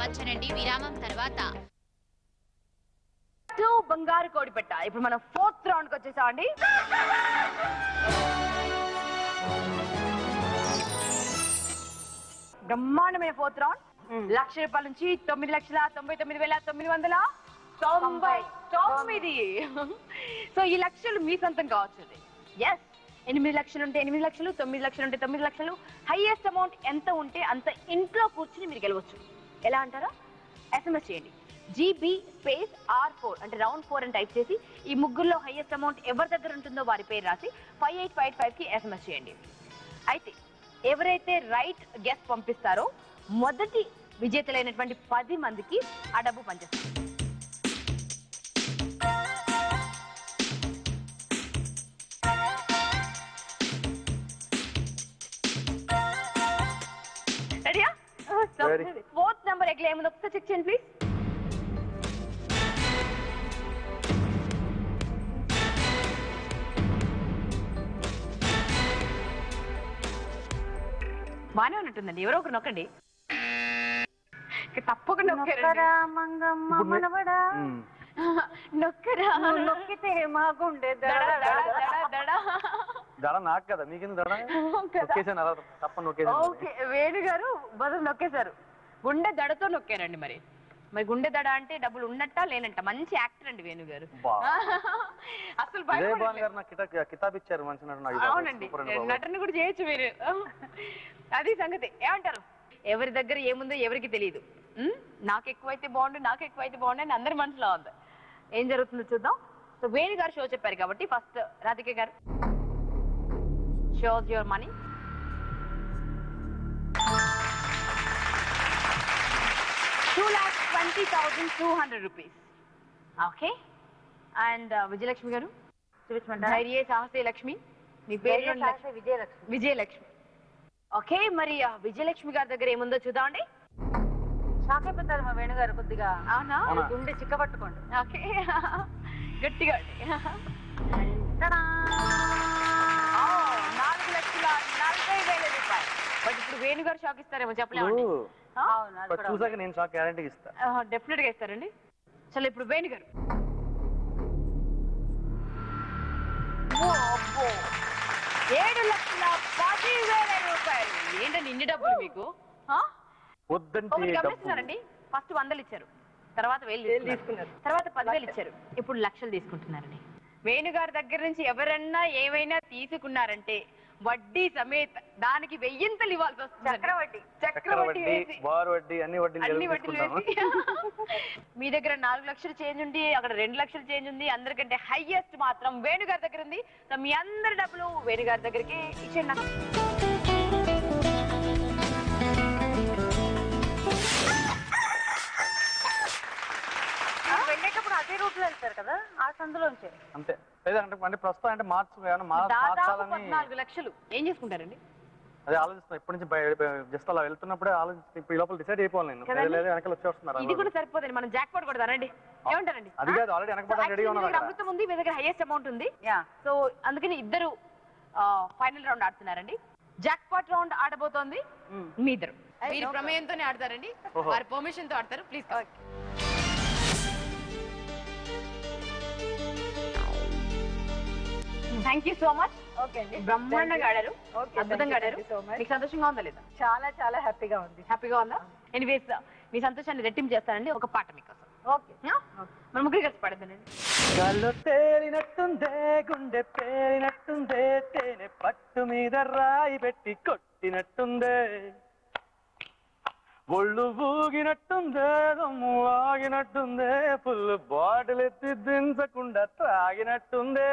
వచ్చనండి విరామం తర్వాత బంగారు కోడి పెట్ట. ఇప్పుడు మనం 4th రౌండ్ కి వచ్చేసామండి. బ్రహ్మాండమైన 4th రౌండ్. ₹1,00,000 నుంచి 9,99,999. సో ఈ లక్షలు మీ సొంతం కావచ్చు. ఎస్, 8 లక్షలు ఉంటే 8 లక్షలు, 9 లక్షలు ఉంటే 9 లక్షలు. హైయెస్ట్ అమౌంట్ ఎంత ఉంటే అంత ఇంట్లో కూర్చుని మీరు గెలవచ్చు. ఎలా అంటారా? SMS చేయండి, GB స్పేస్ R4 అంటే రౌండ్ 4 అని టైప్ చేసి ఈ ముగ్గురులో హైయెస్ట్ అమౌంట్ ఎవరి దగ్గర ఉంటుందో వారి పేరు రాసి 58585 కి SMS చేయండి. అయితే ఎవరైతే రైట్ గెస్ పంపిస్తారో మొదటి విజేతలైనటువంటి 10 మందికి ఆ డబ్బు పనిచేస్తుంది. రెడీయా? 4th నెంబర్ ఎగ్లా ఏముంది ఒకసారి చెక్ చేయండి ప్లీజ్. బానే ఉన్నట్టుందండి. ఎవరో ఒకరు నొక్కండి. తప్పకుండా నొక్కరా నొక్కితే మా గుండె దడ నాకు కదా, మీకెందుకు దడ? ఓకే, వేణు గారు బదులు నొక్కేశారు. గుండె దడతో నొక్కారండి. మరి మరి గుండె దడ అంటే డబ్బులు ఉన్నట్ట లేనంట. మంచి యాక్టర్ అండి వేణు గారు. అసలు కితాబ్ ఇచ్చారు మంచి. అవునండి, నటన కూడా చేయొచ్చు మీరు. అది సంగతి. ఏమంటారు? ఎవరి దగ్గర ఏముందో ఎవరికి తెలియదు. నాకు ఎక్కువైతే బాగుండు, నాకు ఎక్కువైతే బాగుండు అని అందరి మనసులో ఉంది. ఏం జరుగుతుందో చూద్దాం. సో వేణు గారు షో చెప్పారు కాబట్టి ఫస్ట్ రాధిక గారు shows your money. ₹2,20,200. Okay. And Vijayalakshmi గారు ధైర్య సాహసే లక్ష్మి. మీ పేరు విజయలక్ష్మి. ఓకే, మరి విజయలక్ష్మి గారి దగ్గర ఏముందో చూద్దామండి. షాక్ అయిపోతారు మా వేణుగారు కొద్దిగా. అవునా? గుండె చిక్కబట్టుకోండి. ఓకే, గట్టిగా. ₹4,40,000. బట్ ఇప్పుడు వేణుగారు షాక్ ఇస్తారేమో చెప్పలేమండి. చూసాక నేను షాక్ గ్యారెంటీ ఇస్తా. డెఫినెట్ గా ఇస్తారండి. చలో ఇప్పుడు వేణుగారు. ₹7,10,000. ఏంటండి ఇన్ని డబ్బులు మీకు? గమనిస్తున్నారండి? ఫస్ట్ 100 ఇచ్చారు, తర్వాత 1,000 తీసుకున్నారు, తర్వాత 10,000 ఇచ్చారు, ఇప్పుడు లక్షలు తీసుకుంటున్నారండి. వేణుగారి దగ్గర నుంచి ఎవరన్నా ఏమైనా తీసుకున్నారంటే వడ్డీ సమేత దానికి 1000 ఇవ్వాల్సి వస్తుంది. చక్రవడ్డీ వేసి అన్ని వడ్డీలు వేసి. మీ దగ్గర 4 లక్షలు చేంజ్ ఉంది, అక్కడ 2 లక్షలు చేంజ్ ఉంది. అందరికంటే హైయెస్ట్ మాత్రం వేణుగారి దగ్గర ఉంది. సో మీ అందరి డబ్బులు వేణుగారి దగ్గరికి ఇచ్చేయండి. వెళ్ళేటప్పుడు అదే రూట్ లో వెళ్తారు కదా, ఆ సందులో ఉంచారు అంతే. లేదంటే ప్రస్తుతం అంటే మార్చాలని 14 లక్షలు ఏం చేసుకుంటారండి? అదే ఆలోచిస్తున్నా ఇప్పటి నుంచి. జస్ట్ అలా వెళ్తున్నప్పుడే ఆలోచిస్తున్నా. ఇప్పుడు ఈ లోపల డిసైడ్ అయిపోవాలి నేను. వెనకాల వచ్చేస్తున్నారు. ఇది కూడా సరిపోతుంది, మనం జాక్ పాట్ కొడతారండి. ఏమంటారండి? అది కాదు, ఆల్రెడీ వెనకపోవడానికి రెడీగా ఉన్నారు. అమృతం ఉంది, మీ దగ్గర హైయెస్ట్ అమౌంట్ ఉంది. సో అందుకని ఇద్దరు ఫైనల్ రౌండ్ ఆడుతున్నారండి. జాక్ పాట్ రౌండ్ ఆడబోతోంది మీ ఇద్దరు. మీరు ప్రమేయంతోనే ఆడతారండి, వారి పర్మిషన్ తో ఆడతారు. Please. Thank you so much. Okay అండి, బ్రహ్మాండంగా ఆడారు, అద్భుతంగా ఆడారు. మీకు సంతోషంగా ఉందా లేదా? చాలా చాలా హ్యాపీగా ఉంది. హ్యాపీగా ఉందా? ఎనీవేస్ మీ సంతోషాన్ని రెట్టింపు చేస్తానండి. ఒక పాట మీకోసం. ఓకే, మన ముగ్గురు కలిసి పాడతానండి. కళ్ళు తేలినట్టుందే, గుండె పేలినట్టుందే, తేనె పట్టు మీద రాయి పెట్టి కొట్టినట్టుందే, ఒళ్ళు ఊగినట్టుందే, దమ్ము ఆగినట్టుందే, ఫుల్ బాటిల్ ఎత్తి దించకుండా తాగినట్టుందే.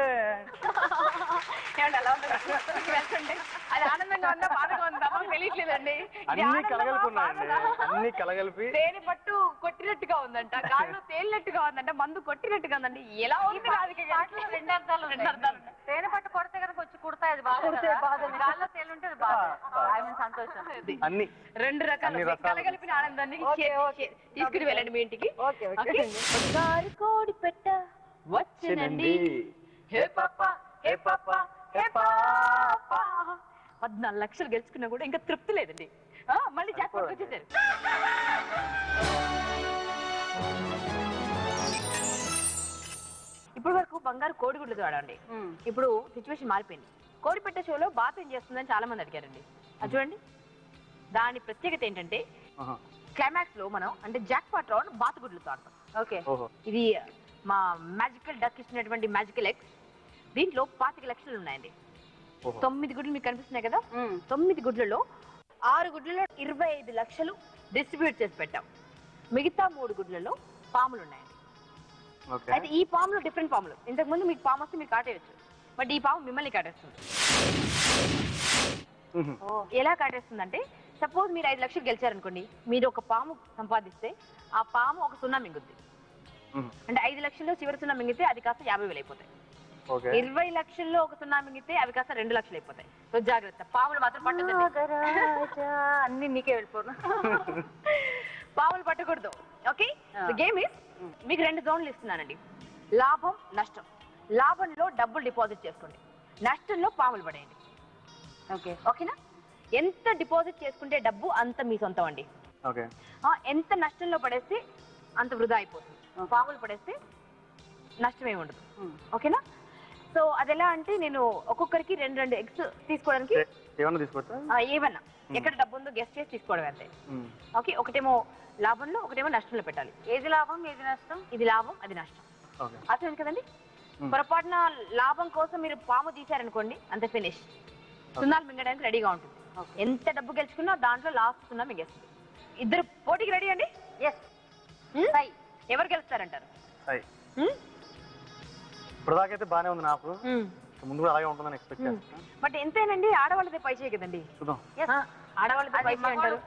అది ఆనందంగా ఉందా, బాధగా ఉందా తెలియట్లేదండి. అన్ని కలగలుపున్నాయండి, అన్ని కలగలిపి. తేనె పట్టు కొట్టినట్టుగా ఉందంట, గాల్లో తేలినట్టుగా ఉందంట, మందు కొట్టినట్టుగా ఉందండి. ఎలా ఉంది? 2 అర్థాలు. తేనె పట్టు కొడితే కనుక వచ్చి కుడతాయి, అది బాధ. గాల్లో తేలుంటే అది బాధ. ఐ మీన్ సంతోషం. అన్ని 2 రకాల కలగలిపిన ఆనందాన్ని తీసుకుని వెళ్ళండి మీ ఇంటికి. కోడి పెట్ట వచ్చేనండి. హే పాపా, హే పాపా, హే పాపా. 14 లక్షలు గెలుచుకున్నా కూడా ఇంకా తృప్తి లేదండి. మళ్ళీ జాక్ పాట్ వచ్చేసారు. ఇప్పుడు వరకు బంగారు కోడిగుడ్లతో ఆడండి. ఇప్పుడు సిచ్యువేషన్ మారిపోయింది. కోడిపెట్ట షోలో బాత్ ఏం చేస్తుందని చాలా మంది అడిగారండి. అది చూడండి, దాని ప్రత్యేకత ఏంటంటే క్లైమాక్స్ లో మనం అంటే జాక్ పాట్ రౌండ్ బాత్ గుడ్లతో ఆడతాం. ఓకే, ఇది మా మ్యాజికల్ డక్ ఇచ్చినటువంటి మ్యాజికల్ ఎగ్స్. దీంట్లో 25 లక్షలు ఉన్నాయండి. 9 గుడ్లు మీకు కనిపిస్తున్నాయి కదా, 9 గుడ్లలో 6 గుడ్లలో 25 లక్షలు డిస్ట్రిబ్యూట్ చేసి పెట్టాం. మిగతా 3 గుడ్లలో పాములు ఉన్నాయండి. అయితే ఈ పాములు డిఫరెంట్ పాములు. ఇంతకు ముందు మీకు పాము వస్తే మీరు కాటేయచ్చు, బట్ ఈ పాము మిమ్మల్ని కాటేస్తుంది. ఎలా కాటేస్తుందంటే, సపోజ్ మీరు 5 లక్షలు గెలిచారనుకోండి, మీరు ఒక పాము సంపాదిస్తే ఆ పాము ఒక 0 మింగుద్ది. అంటే 5 లక్షల్లో చివరి 0 మింగితే అది కాస్త 50,000 అయిపోతాయి. 20 లక్షల్లో ఒక 0 మింగితే అవి కాస్త 2 లక్షలు అయిపోతాయి. సో జాగ్రత్త, పాములు మాత్రం పట్టదు. అన్ని నీకే వెళ్ళిపోను. పాములు పట్టకూడదు. ఓకే, గేమ్ ఇస్, మీకు 2 జోన్లు ఇస్తున్నానండి. లాభం, నష్టం. లాభంలో డబ్బులు డిపాజిట్ చేసుకోండి, నష్టంలో పాములు పడేయండి. ఓకేనా? ఎంత డిపాజిట్ చేసుకుంటే డబ్బు అంత మీ సొంతం అండి. ఎంత నష్టంలో పడేస్తే అంత వృధా అయిపోతుంది. పాములు పడేస్తే నష్టమే ఉండదు. ఓకేనా? సో అది ఎలా అంటే, నేను ఒక్కొక్కరికి 2 ఎగ్స్ తీసుకోవడానికి ఏమన్నా ఎక్కడ డబ్బు ఉందో గెస్ట్ చేసి తీసుకోవడం అంతే. ఓకే, ఒకటేమో లాభంలో, ఒకటేమో నష్టంలో పెట్టాలి. ఏది లాభం ఏది నష్టం? ఇది లాభం, అది నష్టం. అర్థమైంది కదండి? పొరపాటున లాభం కోసం మీరు పాము తీశారనుకోండి, అంతే, ఫినిష్. 0 మింగడానికి రెడీగా ఉంటుంది. ఎంత డబ్బు గెలుచుకున్నా దాంట్లో లాస్ట్ 0 మింగేస్తుంది. ఇద్దరు పోటీకి రెడీ అండి? ఎవరు గెలుస్తారంటారు? ఇప్పుడు దాకైతే బానే ఉంది, నాకు ముందు కూడా అలాగే ఉంటుందని ఎక్స్పెక్ట్ చేస్తాను. బట్ ఎంతేనండి, ఆడవాళ్ళదే పై చేయి కదండి. ఆడవాళ్ళదే పై చేయి అంటారు,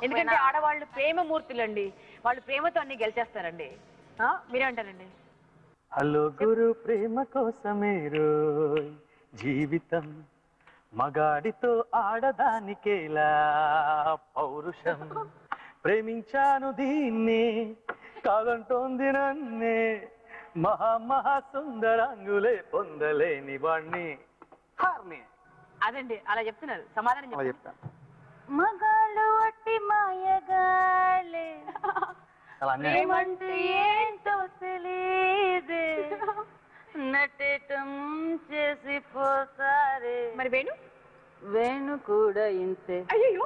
ఎందుకంటే ఆడవాళ్ళు ప్రేమమూర్తులండి. వాళ్ళు ప్రేమతో అన్ని గెలిచేస్తారండి. మీరేమంటారండి? హలో గురు, ప్రేమ కోసమే రోయ్ జీవితం, మగాడితో ఆడదానికేలా పౌరుషం, ప్రేమించాను దీన్ని కాదంటోంది నన్నే, మహా సుందరాంగులే పొందలేని వాణ్ణి. అదండి, అలా చెప్తున్నారు. సమాధానం చెప్తాను. మగాళ్ళు అట్టి మాయగాళ్ళే, ఏంటో తెలియదే, నటేటం చేసి పోసారే. మరి వేణు కూడా ఇంతే. అయ్యో,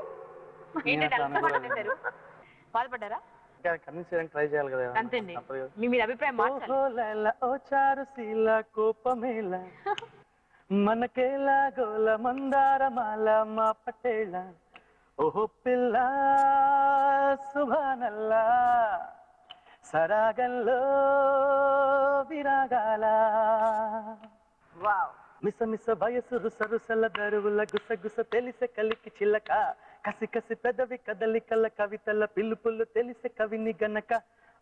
బాధపడ్డారా? ట్రై చేయాలి కదా. అంతేండి, మీ మీద అభిప్రాయం మార్చాలి. కోపమేలా మనకేలా గోల మందారమాల మా పటేళ, ఓహో పిల్ల సుభానల్లా, సరాగంలో విరాగాల, మిస మిస వయసు రుస రుసల దరువుల గుసగుస తెలిసే కలికి చిల్లక, కసి కసి పెదవి కదలికల కవితల పిలుపులు తెలిసే కవిని గనక,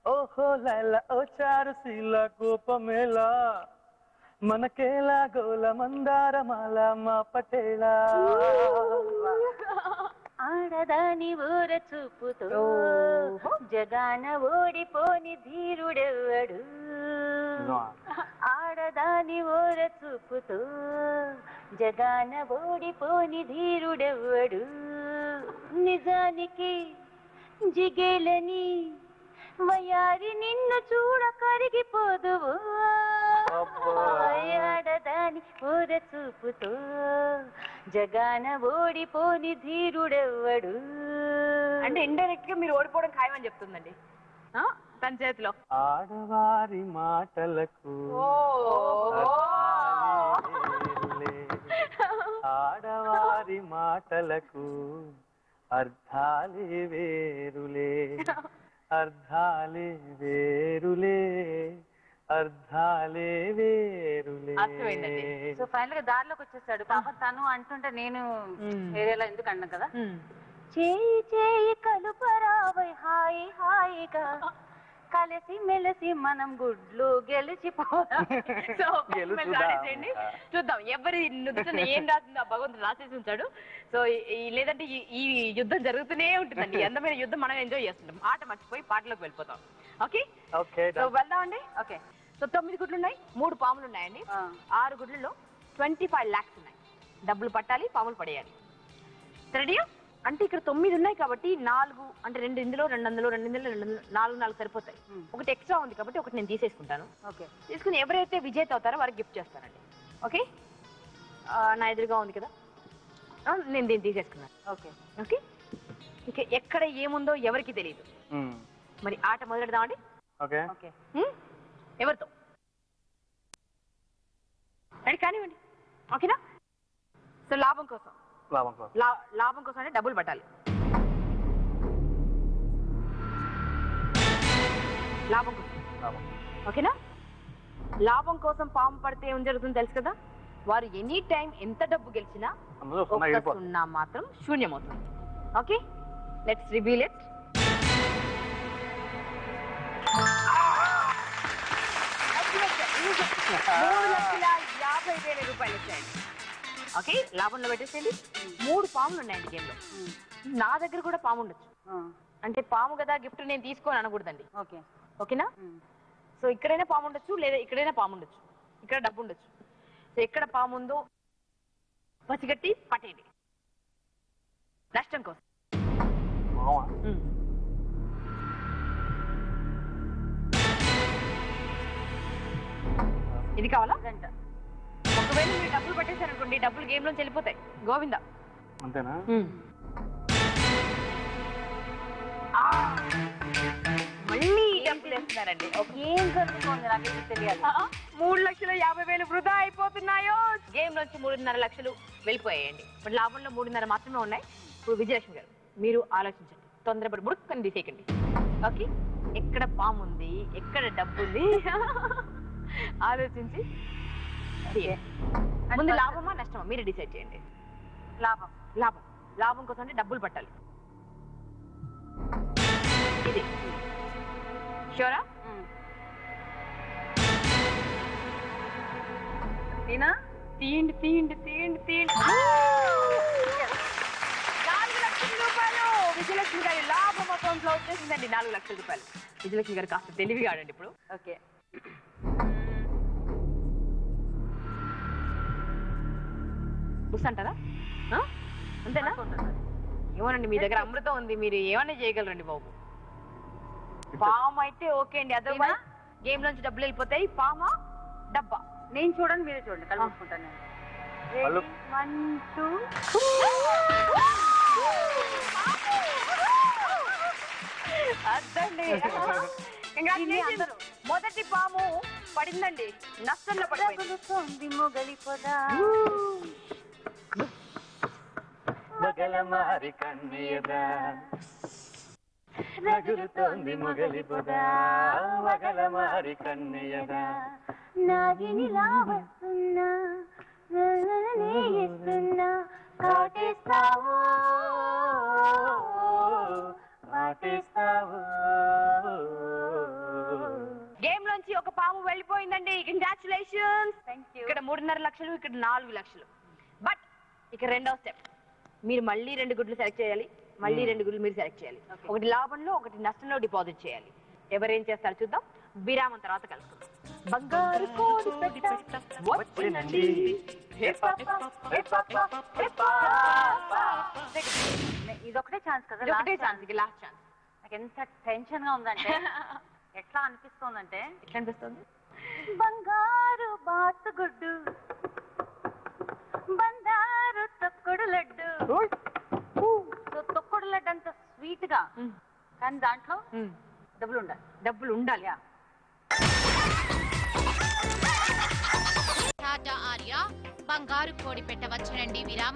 ఓహో లైల ఓ చారుశీల కోపమేలా మనకేలా గోల మందారమాల మా పటేళ. ఆడదాని ఊర చూపుతో జగాన ఓడిపోని ధీరుడెవ్వడు, ఆడదాని ఊర చూపుతో జగాన ఓడిపోని ధీరుడెవ్వడు, నిజానికి జిగేలని వయారి నిన్ను చూడ కరిగిపోదువు, ఆడదాని ఊర చూపుతో జగాన ఓడిపోని ధీరుడెవ్వడు. అంటే ఇండైరెక్ట్ గా మీరు ఓడిపోవడం ఖాయమని చెప్తుందండి తన చేతిలో. ఆడవారి మాటలకు ఆడవారి మాటలకు అర్థాలే వేరులే, అర్థాలే వేరులే, అర్థాలే వేరులే. సో ఫైనల్ గా దారిలోకి వచ్చేసాడు. పాప తను అంటుంటే నేను వేరేలా ఎందుకు అన్నా కదా. చేయి చేయి కలుపరావై హాయి హాయిగా, కలిసి మెలిసి మనం గుడ్లు గెలిచిపోదాం. చూద్దాం ఎవరి నుదుటన ఏం రాసిందో ఆ భగవంతుడు రాసేసి ఉంచాడు. సో లేదంటే ఈ యుద్ధం జరుగుతూనే ఉంటుందండి. అందమైన యుద్ధం మనం ఎంజాయ్ చేస్తుంటాం, ఆట మర్చిపోయి పాటలోకి వెళ్ళిపోతాం. ఓకే, సో వెళ్దామండి. ఓకే, సో 9 గుడ్లు ఉన్నాయి, 3 పాములు ఉన్నాయండి. 6 గుడ్లలో 25 lakhs ఉన్నాయి. డబ్బులు పట్టాలి, పాములు పడేయాలి. రెడీ? అంటే ఇక్కడ 9 ఉన్నాయి కాబట్టి 4 అంటే 2 ఇందులో 2 అందులో 2 ఇందులో 2 4 సరిపోతాయి. ఒకటి ఎక్స్ట్రా ఉంది కాబట్టి ఒకటి నేను తీసేసుకుంటాను. ఓకే. తీసుకుని ఎవరైతే విజేత అవుతారో వారికి గిఫ్ట్ చేస్తానండి. ఓకే, నా ఎదురుగా ఉంది కదా, నేను దీన్ని తీసేసుకున్నాను. ఓకే. ఓకే, ఇక ఎక్కడ ఏముందో ఎవరికి తెలియదు. మరి ఆట మొదలెడదామండి. Okay okay. ఎవరితో రెడీ కానివ్వండి. ఓకేనా? సో లాభం కోసం అంటే డబ్బులు పట్టాలి. లాభం కోసం, ఓకేనా? లాభం కోసం పాము పడితే ఏం జరుగుతుందో తెలుసు కదా, వారు ఎనీ టైం ఎంత డబ్బు గెలిచినా ఒక్క సున్నా మాత్రం శూన్యమవుతుంది. Okay, let's reveal it. ₹3,50,000 వచ్చాయండి. ఓకే, లాభంలో పెట్టేసేయండి. 3 పాములు ఉన్నాయండి గేమ్ లో. నా దగ్గర కూడా పాము ఉండొచ్చు. అంటే పాము కదా గిఫ్ట్ నేను తీసుకోని అనకూడదండి. ఓకే. ఓకేనా? సో ఇక్కడైనా పాము ఉండొచ్చు, లేదా ఇక్కడైనా పాము ఉండొచ్చు, ఇక్కడ డబ్బు ఉండొచ్చు. సో ఎక్కడ పాము ఉందో పసిగట్టి పట్టేయండి నష్టం కోసం. ఇది కావాలా? ఒకవేళ మీరు డబ్బులు పట్టేశారనుకోండి, డబ్బులు గేమ్ లోంచి వెళ్ళిపోతాయి. గోవిందా. అంతేనా? మళ్ళీ డబ్బులు వేస్తున్నారండి. ఏం జరుగుతుంది నాకైతే తెలియాలి. 3,50,000 వృధా అయిపోతున్నాయో. గేమ్ నుంచి 3.5 లక్షలు వెళ్ళిపోయాయండి. ఇప్పుడు లాభంలో 3.5 మాత్రమే ఉన్నాయి. ఇప్పుడు విజయలక్ష్మి గారు మీరు ఆలోచించండి, తొందరపడి బుడుక్కని తీసేయకండి. ఓకే, ఎక్కడ పాము ఉంది, ఎక్కడ డబ్బు ఉంది ఆలోచించి ముందు లాభమా నష్టమా మీరు డిసైడ్ చేయండి. లాభం. లాభం. లాభం కోసం అంటే డబ్బులు పట్టాలి. ఇది షూరా? తీయండి తీయండి తీయండి తీయండి. 4 లక్షల రూపాయలు విజయలక్ష్మి గారి లాభం అకౌంట్ లో వచ్చేసిందండి. 4 లక్షల రూపాయలు. విజయలక్ష్మి గారు కాస్త తెలివిగా ఆడండి ఇప్పుడు. ఓకే. బుస్ అంటారా? అంతేనా? ఏమోనండి, మీ దగ్గర అమృతం ఉంది, మీరు ఏమన్నా చేయగలరండి బాబు. పాము అయితే ఓకే అండి, అదర్వైజ్ గేమ్ నుంచి డబ్బులు వెళ్ళిపోతాయి. పామా డబ్బా? నేను చూడండి, మీరే చూడండి, కలుపుకుంటాను నేను. 1 2 అదండి. మొదటి పాము పడిందండి, నష్టంలో పడిపోయింది. మొగలి పొద మగలమారి కన్నయ్యదా, నగురుతోంది మొగలి పొద, మగలమారి కన్నయ్యదా, నాగినిలా వస్తున్నా ఇస్తున్నా, కాటేస్తావు పాటేస్తావు. గేమ్ నుంచి ఒక పాము వెళ్ళిపోయిందండి. కంగ్రాచులేషన్స్. ఇక్కడ 3.5 లక్షలు, ఇక్కడ 4 లక్షలు. బట్ ఇక రెండో స్టెప్, మీరు మళ్ళీ 2 గుడ్లు సెలెక్ట్ చేయాలి. మళ్ళీ 2 గుడ్లు మీరు సెలెక్ట్ చేయాలి. ఒకటి లాభంలో, ఒకటి నష్టంలో డిపాజిట్ చేయాలి. ఎవరేం చేస్తారో చూద్దాం. విరామం తర్వాత కలుసుకుందాం. బంగారు కోడి పెట్ట వచ్చినండి. ఇదొకటే ఛాన్స్ కదా, ఒకటే ఛాన్స్, ఇది లాస్ట్ ఛాన్స్. నాకు ఎంత టెన్షన్ గా ఉందంటే ఎట్లా అనిపిస్తోందంటే, ఎట్లా అనిపిస్తుంది? బంగారు బాతుగుడ్డు, బంగారు తొక్కుడు లడ్డు. సో తొక్కుడు లడ్డు అంత స్వీట్ గా, కానీ దాంట్లో డబ్బులు ఉండాలి. డబ్బులు ఉండాలి. టాటా ఆర్య బంగారు కోడి పెట్టవచ్చునండి. విరామం.